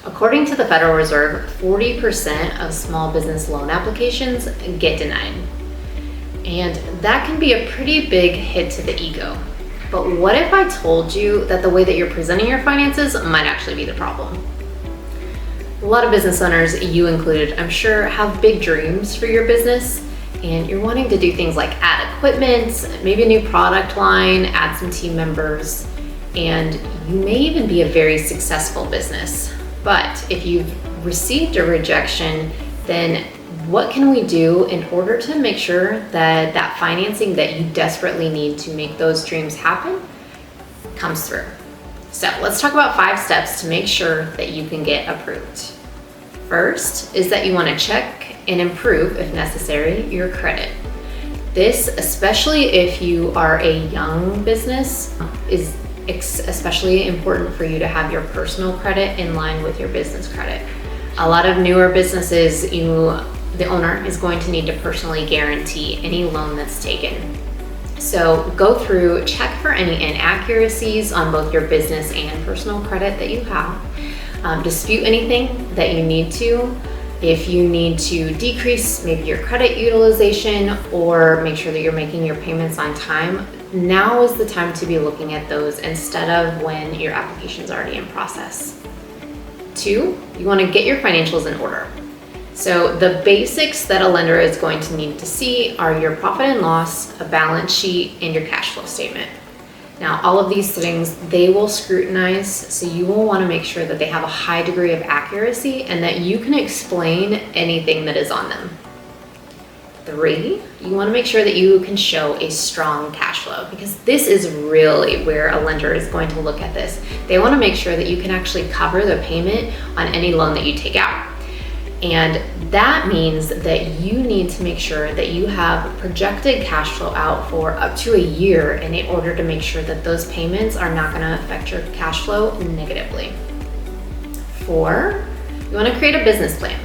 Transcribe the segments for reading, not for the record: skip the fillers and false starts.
According to the Federal Reserve, 40% of small business loan applications get denied. And that can be a pretty big hit to the ego. But what if I told you that the way that you're presenting your finances might actually be the problem? A lot of business owners, you included, I'm sure, have big dreams for your business, and you're wanting to do things like add equipment, maybe a new product line, add some team members, and you may even be a very successful business. But if you've received a rejection, then what can we do in order to make sure that that financing that you desperately need to make those dreams happen comes through? So let's talk about 5 steps to make sure that you can get approved. First is that you want to check and improve, if necessary, your credit. This, especially if you are a young business, is especially important for you to have your personal credit in line with your business credit. A lot of newer businesses, the owner is going to need to personally guarantee any loan that's taken. So go through, check for any inaccuracies on both your business and personal credit that you have. Dispute anything that you need to. If you need to decrease maybe your credit utilization or make sure that you're making your payments on time, now is the time to be looking at those instead of when your application is already in process. 2, you want to get your financials in order. So the basics that a lender is going to need to see are your profit and loss, a balance sheet, and your cash flow statement. Now, all of these things, they will scrutinize, so you will want to make sure that they have a high degree of accuracy and that you can explain anything that is on them. 3, you want to make sure that you can show a strong cash flow, because this is really where a lender is going to look at this. They want to make sure that you can actually cover the payment on any loan that you take out. And that means that you need to make sure that you have projected cash flow out for up to a year in order to make sure that those payments are not going to affect your cash flow negatively. 4, you want to create a business plan.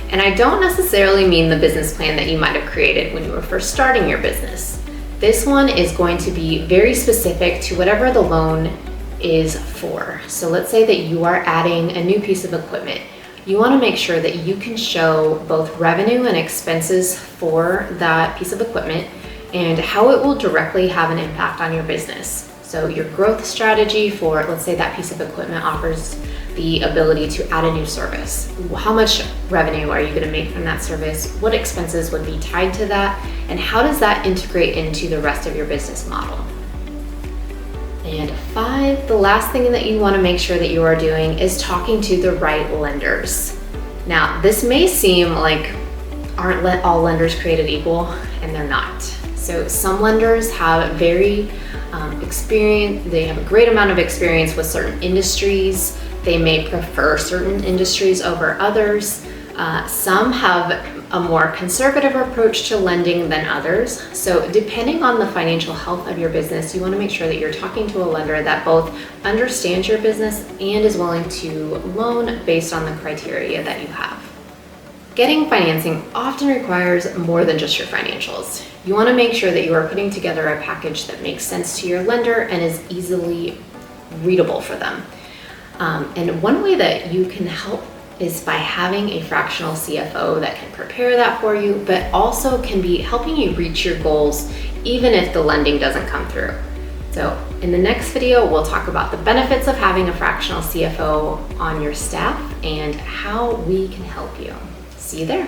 And I don't necessarily mean the business plan that you might have created when you were first starting your business. This one is going to be very specific to whatever the loan is for. So let's say that you are adding a new piece of equipment. You want to make sure that you can show both revenue and expenses for that piece of equipment and how it will directly have an impact on your business. So your growth strategy for, let's say that piece of equipment offers the ability to add a new service. How much revenue are you going to make from that service? What expenses would be tied to that? And how does that integrate into the rest of your business model? And 5, the last thing that you want to make sure that you are doing is talking to the right lenders. Now, this may seem like aren't all lenders created equal, and they're not. So some lenders have very they have a great amount of experience with certain industries. They may prefer certain industries over others. Some have a more conservative approach to lending than others. So depending on the financial health of your business, you want to make sure that you're talking to a lender that both understands your business and is willing to loan based on the criteria that you have. Getting financing often requires more than just your financials. You want to make sure that you are putting together a package that makes sense to your lender and is easily readable for them. And one way that you can help is by having a fractional CFO that can prepare that for you, but also can be helping you reach your goals even if the lending doesn't come through. So in the next video, we'll talk about the benefits of having a fractional CFO on your staff and how we can help you. See you there.